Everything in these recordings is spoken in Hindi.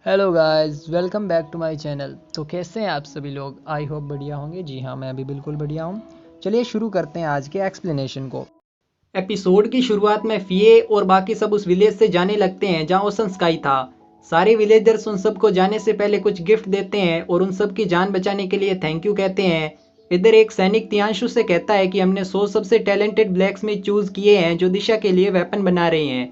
Hello guys, welcome back to my channel. तो कैसे हैं आप सभी लोग? आई होप बढ़िया होंगे। जी हाँ, मैं भी बिल्कुल बढ़िया हूँ। चलिए शुरू करते हैं आज के एक्सप्लेनेशन को। एपिसोड की शुरुआत में फिए और बाकी सब उस विलेज से जाने लगते हैं जहाँ ओशन स्काई था। सारे विलेजर्स उन सबको जाने से पहले कुछ गिफ्ट देते हैं और उन सब की जान बचाने के लिए थैंक यू कहते हैं। इधर एक सैनिक तियांशु से कहता है कि हमने 100 सबसे टैलेंटेड ब्लैक्समिथ चूज किए हैं जो दिशा के लिए वेपन बना रहे हैं।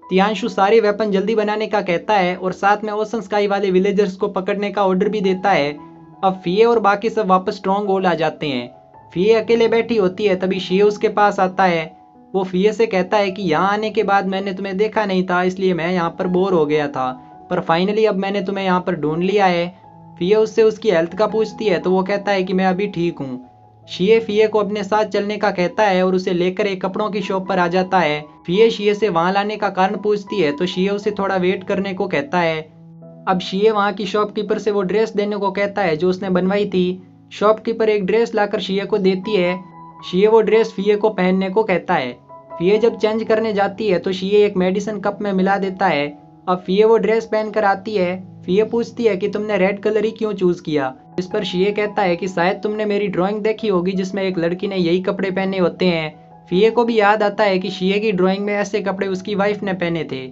तियांशु सारे वेपन जल्दी बनाने का कहता है और साथ में ओशन स्काई वाले विलेजर्स को पकड़ने का ऑर्डर भी देता है। अब फिए और बाकी सब वापस स्ट्रॉन्ग होल्ड आ जाते हैं। फिए अकेले बैठी होती है, तभी शिए उसके पास आता है। वो फिए से कहता है कि यहाँ आने के बाद मैंने तुम्हें देखा नहीं था, इसलिए मैं यहाँ पर बोर हो गया था, पर फाइनली अब मैंने तुम्हें यहाँ पर ढूंढ लिया है। फिए उससे उसकी हेल्थ का पूछती है तो वो कहता है कि मैं अभी ठीक हूँ। शिए फिए को अपने साथ चलने का कहता है और उसे लेकर एक कपड़ों की शॉप पर आ जाता है। फिए शिए से वहां लाने का कारण पूछती है तो शिए उसे थोड़ा वेट करने को कहता है। अब शिए वहां की शॉपकीपर से वो ड्रेस देने को कहता है जो उसने बनवाई थी। शॉपकीपर एक ड्रेस लाकर शिए को देती है। शिए वो ड्रेस फिए को पहनने को कहता है। फिए जब चेंज करने जाती है तो शिए एक मेडिसिन कप में मिला देता है। अब फिए वो ड्रेस पहनकर आती है। फिए पूछती है कि तुमने रेड कलर ही क्यों चूज किया। इस पर शिए कहता है कि शायद तुमने मेरी ड्राइंग देखी होगी जिसमें एक लड़की ने यही कपड़े पहने होते हैं। फिए को भी याद आता है कि शिए की ड्राइंग में ऐसे कपड़े उसकी वाइफ ने पहने थे।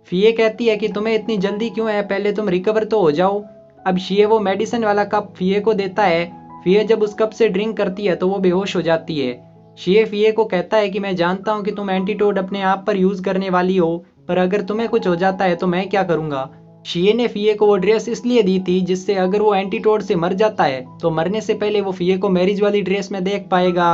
फिए कहती है कि तुम्हें इतनी जल्दी क्यों है, पहले तुम रिकवर तो हो जाओ। अब शिए वो मेडिसिन वाला कप फिए को देता है। फिए जब उस कप से ड्रिंक करती है तो वो बेहोश हो जाती है। शिए फिए को कहता है कि मैं जानता हूँ कि तुम एंटीटोड अपने आप पर यूज करने वाली हो, पर अगर तुम्हें कुछ हो जाता है तो मैं क्या करूंगा। शिए ने फिए को वो ड्रेस इसलिए दी थी जिससे अगर वो एंटीटोड से मर जाता है तो मरने से पहले वो फिए को मैरिज वाली ड्रेस में देख पाएगा।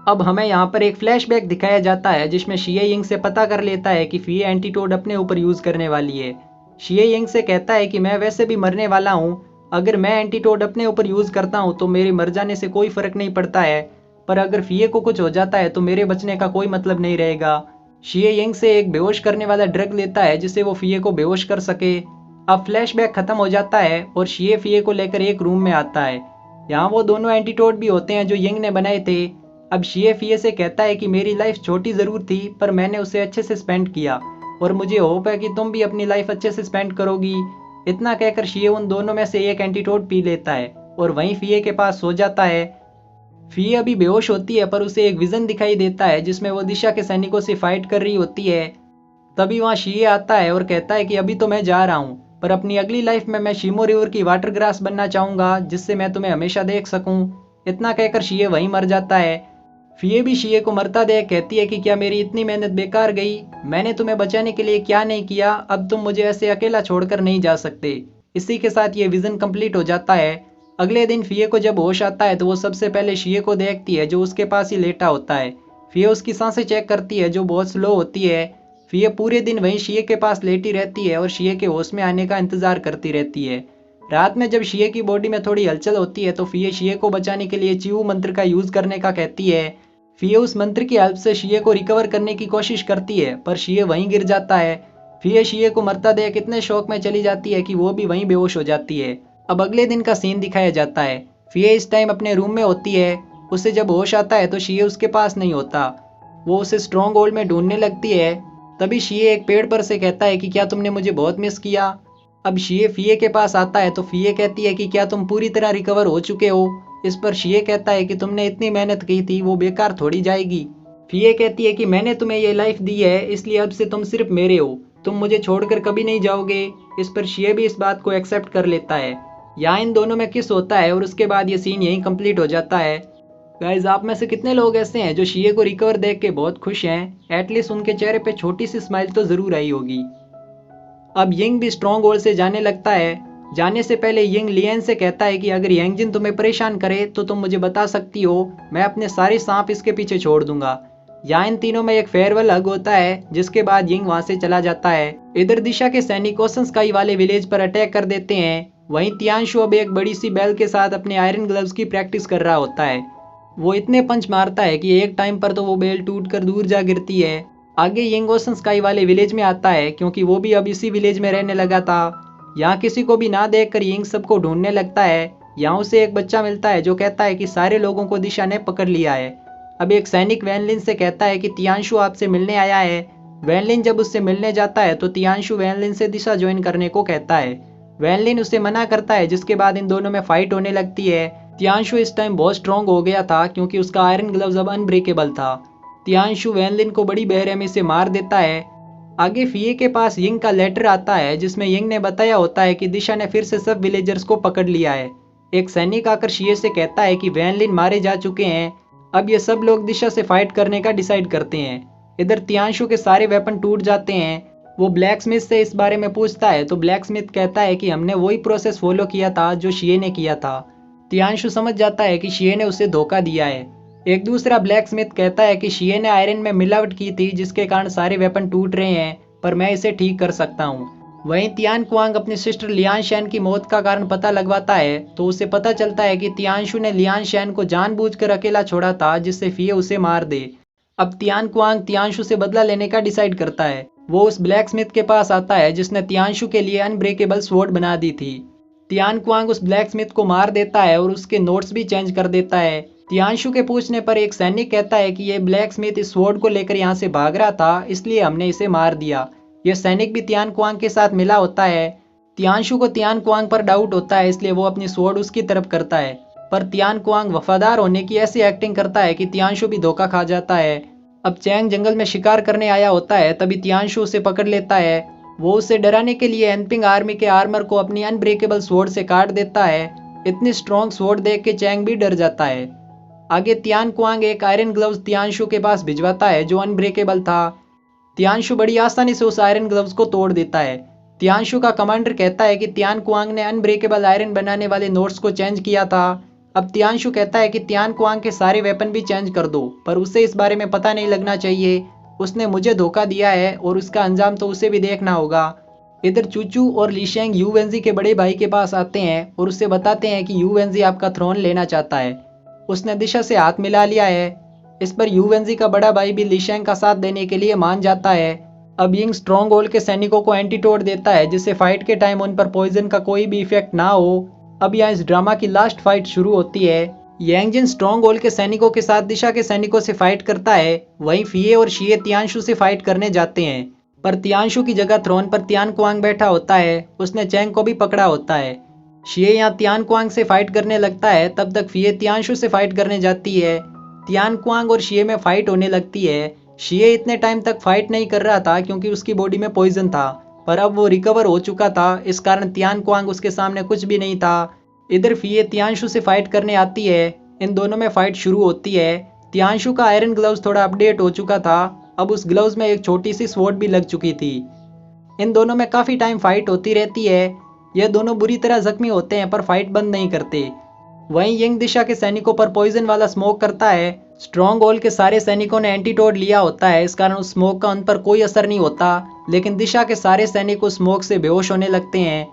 अब हमें यहाँ पर एक फ्लैशबैक दिखाया जाता है जिसमें शिए यिंग से पता कर लेता है कि फिए एंटीटोड अपने ऊपर यूज करने वाली है। शिए यिंग से कहता है कि मैं वैसे भी मरने वाला हूँ, अगर मैं एंटीटोड अपने ऊपर यूज करता हूँ तो मेरे मर जाने से कोई फर्क नहीं पड़ता है, पर अगर फिए को कुछ हो जाता है तो मेरे बचने का कोई मतलब नहीं रहेगा। शिए यिंग से एक बेहोश करने वाला ड्रग लेता है जिससे वो फिए को बेहोश कर सके। अब फ्लैशबैक खत्म हो जाता है और शिए फिए को लेकर एक रूम में आता है। यहाँ वो दोनों एंटीटोड भी होते हैं जो यिंग ने बनाए थे। अब शिए फिए से कहता है कि मेरी लाइफ छोटी ज़रूर थी पर मैंने उसे अच्छे से स्पेंड किया और मुझे होप है कि तुम भी अपनी लाइफ अच्छे से स्पेंड करोगी। इतना कहकर शिए उन दोनों में से एक एंटीटोड पी लेता है और वहीं फिए के पास सो जाता है। फिए अभी बेहोश होती है पर उसे एक विजन दिखाई देता है जिसमें वो दिशा के सैनिकों से फाइट कर रही होती है। तभी वहाँ शिए आता है और कहता है कि अभी तो मैं जा रहा हूँ, पर अपनी अगली लाइफ में मैं शिमो रिवर की वाटर ग्रास बनना चाहूंगा जिससे मैं तुम्हें हमेशा देख सकूं। इतना कहकर शिए वहीं मर जाता है। फिए भी शिए को मरता देख कहती है कि क्या मेरी इतनी मेहनत बेकार गई, मैंने तुम्हें बचाने के लिए क्या नहीं किया, अब तुम मुझे ऐसे अकेला छोड़कर नहीं जा सकते। इसी के साथ ये विजन कंप्लीट हो जाता है। अगले दिन फिए को जब होश आता है तो वो सबसे पहले शिए को देखती है जो उसके पास ही लेटा होता है। फिए उसकी सांसें चेक करती है जो बहुत स्लो होती है। फिए पूरे दिन वहीं शिए के पास लेटी रहती है और शिए के होश में आने का इंतजार करती रहती है। रात में जब शिए की बॉडी में थोड़ी हलचल होती है तो फिए शिए को बचाने के लिए चिऊ मंत्र का यूज करने का कहती है। फिए उस मंत्र की हेल्प से शिए को रिकवर करने की कोशिश करती है पर शिए वहीं गिर जाता है। फिए शिए को मरता देख इतने शौक में चली जाती है कि वो भी वहीं बेहोश हो जाती है। अब अगले दिन का सीन दिखाया जाता है। फिए इस टाइम अपने रूम में होती है। उसे जब होश आता है तो शिए उसके पास नहीं होता। वो उसे स्ट्रॉन्ग होल्ड में ढूंढने लगती है। तभी शिए एक पेड़ पर से कहता है कि क्या तुमने मुझे बहुत मिस किया। अब शिए फिए के पास आता है तो फिए कहती है कि क्या तुम पूरी तरह रिकवर हो चुके हो। इस पर शिए कहता है कि तुमने इतनी मेहनत की थी वो बेकार थोड़ी जाएगी। फिए कहती है कि मैंने तुम्हें ये लाइफ दी है इसलिए अब से तुम सिर्फ मेरे हो, तुम मुझे छोड़कर कभी नहीं जाओगे। इस पर शिए भी इस बात को एक्सेप्ट कर लेता है। यहाँ इन दोनों में किस होता है और उसके बाद ये सीन यहीं कंप्लीट हो जाता है। गाइज, आप में से कितने लोग ऐसे हैं जो शिए को रिकवर देख के बहुत खुश हैं? एटलीस्ट उनके चेहरे पे छोटी सी स्माइल तो जरूर आई होगी। अब यिंग भी स्ट्रॉन्ग होल्ड से जाने लगता है। जाने से पहले यिंग लियन से कहता है कि अगर यंगजिन तुम्हें परेशान करे तो तुम मुझे बता सकती हो, मैं अपने सारे सांप इसके पीछे छोड़ दूंगा। यहाँ इन तीनों में एक फेयरवेल हग होता है जिसके बाद यिंग वहां से चला जाता है। इधर दिशा के सैनिक ओशन स्काई वाले विलेज पर अटैक कर देते हैं। वहीं तियांशु अब एक बड़ी सी बैल के साथ अपने आयरन ग्लव्स की प्रैक्टिस कर रहा होता है। वो इतने पंच मारता है कि एक टाइम पर तो वो बेल टूट कर दूर जा गिरती है। आगे यंग ओशन स्काई वाले विलेज में आता है क्योंकि वो भी अब इसी विलेज में रहने लगा था। यहाँ किसी को भी ना देखकर यंग सबको ढूंढने लगता है। यहाँ उसे एक बच्चा मिलता है जो कहता है कि सारे लोगों को दिशा ने पकड़ लिया है। अब एक सैनिक वैनलिन से कहता है कि तियांशु आपसे मिलने आया है। वैनलिन जब उससे मिलने जाता है तो तियांशु वैनलिन से दिशा ज्वाइन करने को कहता है। वैनलिन उसे मना करता है, जिसके बाद इन दोनों में फाइट होने लगती है। तियांशु इस टाइम बहुत स्ट्रांग हो गया था क्योंकि उसका आयरन ग्लव्स अब अनब्रेकेबल था। तियांशु वैनलिन को बड़ी बेरहमी से मार देता है। आगे फिये के पास यिंग का लेटर आता है, जिसमें यिंग ने बताया होता है कि दिशा ने फिर से सब विलेजर्स को पकड़ लिया है। एक सैनिक आकर शिये से कहता है कि वैनलिन मारे जा चुके हैं। अब ये सब लोग दिशा से फाइट करने का डिसाइड करते हैं। इधर तियांशु के सारे वेपन टूट जाते हैं। वो ब्लैक स्मिथ से इस बारे में पूछता है तो ब्लैक स्मिथ कहता है कि हमने वही प्रोसेस फॉलो किया था जो शिये ने किया था। तियांशु समझ जाता है कि शिये ने उसे धोखा दिया है। एक दूसरा ब्लैक स्मिथ कहता है कि शिये ने आयरन में मिलावट की थी, जिसके कारण सारे वेपन टूट रहे हैं, पर मैं इसे ठीक कर सकता हूँ। वहीं तियान कुआंग अपनी सिस्टर लियान शैन की मौत का कारण पता लगवाता है तो उसे पता चलता है कि तियांशु ने लियान शैन को जानबूझकर अकेला छोड़ा था, जिससे फिये उसे मार दे। अब तियान कुआंग तियांशु से बदला लेने का डिसाइड करता है। वो उस ब्लैक स्मिथ के पास आता है जिसने तियांशु के लिए अनब्रेकेबल स्वॉर्ड बना दी थी। तियान कुआंग उस ब्लैक स्मिथ को मार देता है और उसके नोट्स भी चेंज कर देता है। तियांशु के पूछने पर एक सैनिक कहता है कि ये ब्लैक स्मिथ इस स्वॉर्ड को लेकर यहाँ से भाग रहा था, इसलिए हमने इसे मार दिया। यह सैनिक भी तियान कुआंग के साथ मिला होता है। तियांशु को तियान कुआंग पर डाउट होता है, इसलिए वो अपनी स्वॉर्ड उसकी तरफ करता है, पर तियान कुआंग वफादार होने की ऐसी एक्टिंग करता है कि तियांशु भी धोखा खा जाता है। अब चैंग जंगल में शिकार करने आया होता है, तभी तियांशु उसे पकड़ लेता है। वो उसे डराने के लिए एनपिंग आर्मी के आर्मर को अपनी अनब्रेकेबल स्वॉर्ड से काट देता है। इतनी स्ट्रॉन्ग स्वॉर्ड देख के चैंग भी डर जाता है। आगे तियान कुआंग एक आयरन ग्लव्स तियांशु के पास भिजवाता है जो अनब्रेकेबल था। तियांशु बड़ी आसानी से उस आयरन ग्लव्स को तोड़ देता है। तियांशु का कमांडर कहता है कि तियान कुआंग ने अनब्रेकेबल आयरन बनाने वाले नोट्स को चेंज किया था। अब तियांशु कहता है कि तियान कुआंग के सारे वेपन भी चेंज कर दो, पर उसे इस बारे में पता नहीं लगना चाहिए। उसने मुझे धोखा दिया है और उसका अंजाम तो उसे भी देखना होगा। इधर चूचू और लीशेंग यू वेंजी के बड़े भाई के पास आते हैं और उससे बताते हैं कि यू वेंजी आपका थ्रोन लेना चाहता है। उसने दिशा से हाथ मिला लिया है। इस पर यू वेंजी का बड़ा भाई भी लीशेंग का साथ देने के लिए मान जाता है। अब यिंग स्ट्रॉन्ग होल्ड के सैनिकों को एंटीटोड देता है, जिससे फाइट के टाइम उन पर पॉइजन का कोई भी इफेक्ट ना हो। अब यहाँ इस ड्रामा की लास्ट फाइट शुरू होती है। यांगजिन स्ट्रॉन्ग होल्ड के सैनिकों के साथ दिशा के सैनिकों से फाइट करता है। वहीं फिये और शिये तियांशु से फाइट करने जाते हैं, पर तियांशु की जगह थ्रोन पर तियान कुआंग बैठा होता है। उसने चैंग को भी पकड़ा होता है। शिये यहाँ तियान कुआंग से फाइट करने लगता है, तब तक फिये तियांशु से फाइट करने जाती है। तियान कुआंग और शिये में फाइट होने लगती है। शिये इतने टाइम तक फाइट नहीं कर रहा था क्योंकि उसकी बॉडी में पॉइजन था, पर अब वो रिकवर हो चुका था, इस कारण तियान कुआंग उसके सामने कुछ भी नहीं था। इधर फिये तियांशु से फाइट करने आती है। इन दोनों में फाइट शुरू होती है। तियांशु का आयरन ग्लव्स थोड़ा अपडेट हो चुका था। अब उस ग्लव्स में एक छोटी सी स्वॉर्ड भी लग चुकी थी। इन दोनों में काफी टाइम फाइट होती रहती है। ये दोनों बुरी तरह जख्मी होते हैं पर फाइट बंद नहीं करते। वहीं यंग दिशा के सैनिकों पर पॉइजन वाला स्मोक करता है। स्ट्रॉन्ग होल्ड के सारे सैनिकों ने एंटीटोड लिया होता है, इस कारण उस स्मोक का उन पर कोई असर नहीं होता, लेकिन दिशा के सारे सैनिक उस स्मोक से बेहोश होने लगते हैं।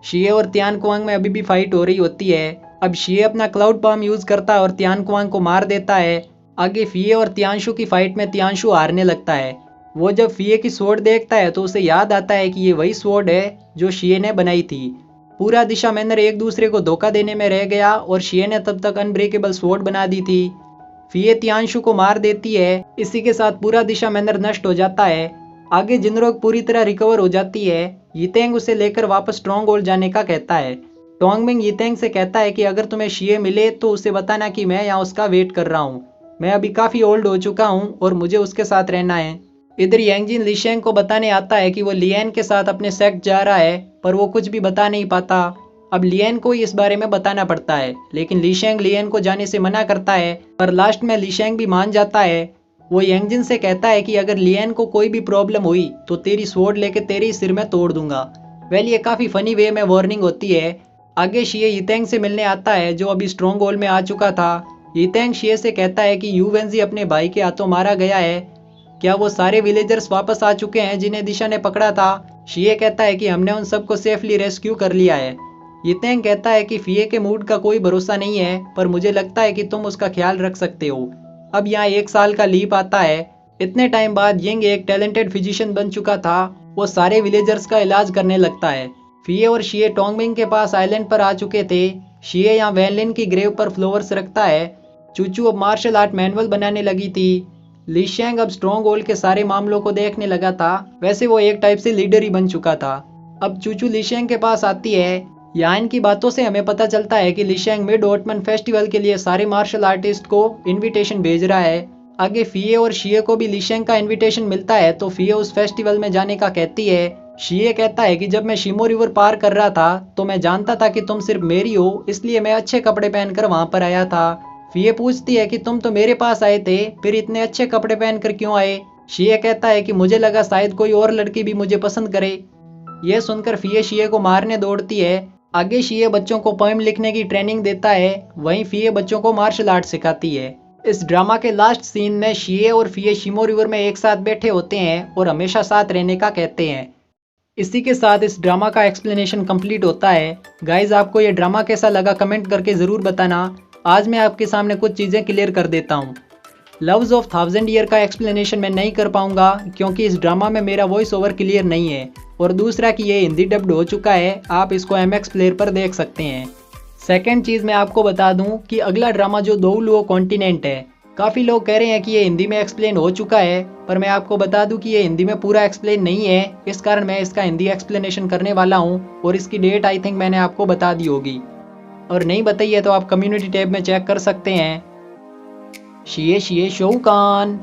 शिये और तियान कुआंग में अभी भी फाइट हो रही होती है। अब शिये अपना क्लाउड बम यूज करता है और तियान कुआंग को मार देता है। आगे फिये और तियांशु की फाइट में तियांशु हारने लगता है। वो जब फिये की स्वॉर्ड देखता है तो उसे याद आता है कि ये वही स्वॉर्ड है जो शिये ने बनाई थी। पूरा दिशा मैनर एक दूसरे को धोखा देने में रह गया और शिये ने तब तक अनब्रेकेबल स्वॉर्ड बना दी थी। फिये तियांशु को मार देती है। इसी के साथ पूरा दिशा मैनर नष्ट हो जाता है। आगे जिनरोग पूरी तरह रिकवर हो जाती है। यितेंग उसे लेकर वापस स्ट्रॉन्ग होल्ड जाने का कहता है। टोंगमिंग यितेंग से कहता है कि अगर तुम्हें शिये मिले तो उसे बताना कि मैं यहाँ उसका वेट कर रहा हूँ। मैं अभी काफी ओल्ड हो चुका हूँ और मुझे उसके साथ रहना है। इधर यांगजिन लीशेंग को बताने आता है कि वो लियन के साथ अपने सेक्ट जा रहा है, पर वो कुछ भी बता नहीं पाता। अब लियन को इस बारे में बताना पड़ता है, लेकिन लीशेंग लियन को जाने से मना करता है, पर लास्ट में लीशेंग भी मान जाता है। वो यांगजिन से कहता है कि अगर लियन को कोई भी प्रॉब्लम हुई तो तेरी स्वॉर्ड लेके तेरे ही सिर में तोड़ दूंगा। वेल ये काफी फनी वे में वार्निंग होती है। आगे शिये यितेंग से मिलने आता है जो अभी स्ट्रॉन्ग होल्ड में आ चुका था। यितेंग शिये से कहता है कि यू वेंजी अपने भाई के हाथों मारा गया है। क्या वो सारे विलेजर्स वापस आ चुके हैं जिन्हें दिशा ने पकड़ा था? शिये कहता है कि हमने उन सबको सेफली रेस्क्यू कर लिया है। यितेंग कहता है कि फिये के मूड का कोई भरोसा नहीं है, पर मुझे लगता है कि तुम उसका ख्याल रख सकते हो। अब यहाँ 1 साल का लीप आता है। इतने टाइम बाद यिंग एक टैलेंटेड फिजिशियन बन चुका था। वो सारे विलेजर्स का इलाज करने लगता है। फिये और शिये टोंगमिंग के पास आइलैंड पर आ चुके थे। शिये यहाँ वैनलिन की ग्रेव पर फ्लावर्स रखता है। चूचू अब मार्शल आर्ट मैनुअल बनाने लगी थी। ली शैंग अब स्ट्रॉन्ग होल्ड के सारे मामलों को देखने लगा था। वैसे वो एक टाइप से लीडर ही बन चुका था। अब चूचू ली शैंग के पास आती है। यहाँ इनकी बातों से हमें पता चलता है कि ली शैंग मिड ऑटमन फेस्टिवल के लिए सारे मार्शल आर्टिस्ट को इनविटेशन भेज रहा है। आगे फिये और शिये को भी ली शैंग का इनविटेशन मिलता है, तो फिये उस फेस्टिवल में जाने का कहती है। शिये कहता है कि जब मैं शिमो रिवर पार कर रहा था तो मैं जानता था कि तुम सिर्फ मेरी हो, इसलिए मैं अच्छे कपड़े पहनकर वहां पर आया था। फिये पूछती है कि तुम तो मेरे पास आए थे, फिर इतने अच्छे कपड़े पहनकर क्यों आए? शिये कहता है कि मुझे लगा शायद कोई और लड़की भी मुझे पसंद करे। यह सुनकर फिये शिये को मारने दौड़ती है। आगे शिये बच्चों को पोएम लिखने की ट्रेनिंग देता है, वहीं फिये बच्चों को मार्शल आर्ट सिखाती है। इस ड्रामा के लास्ट सीन में शिये और फिये शिमो रिवर में एक साथ बैठे होते हैं और हमेशा साथ रहने का कहते हैं। इसी के साथ इस ड्रामा का एक्सप्लेनेशन कंप्लीट होता है। गाइज, आपको ये ड्रामा कैसा लगा कमेंट करके ज़रूर बताना। आज मैं आपके सामने कुछ चीज़ें क्लियर कर देता हूँ। लव्स ऑफ 1000 ईयर का एक्सप्लेनेशन मैं नहीं कर पाऊंगा क्योंकि इस ड्रामा में मेरा वॉइस ओवर क्लियर नहीं है, और दूसरा कि ये हिंदी डब्ड हो चुका है, आप इसको MX प्लेयर पर देख सकते हैं। सेकेंड चीज़ मैं आपको बता दूं कि अगला ड्रामा जो दोउलुओ कॉन्टिनेंट है, काफ़ी लोग कह रहे हैं कि ये हिंदी में एक्सप्लेन हो चुका है, पर मैं आपको बता दूं कि ये हिंदी में पूरा एक्सप्लेन नहीं है। इस कारण मैं इसका हिंदी एक्सप्लेनेशन करने वाला हूँ, और इसकी डेट आई थिंक मैंने आपको बता दी होगी, और नहीं बताई है तो आप कम्युनिटी टैब में चेक कर सकते हैं। शिये शिये शोकान।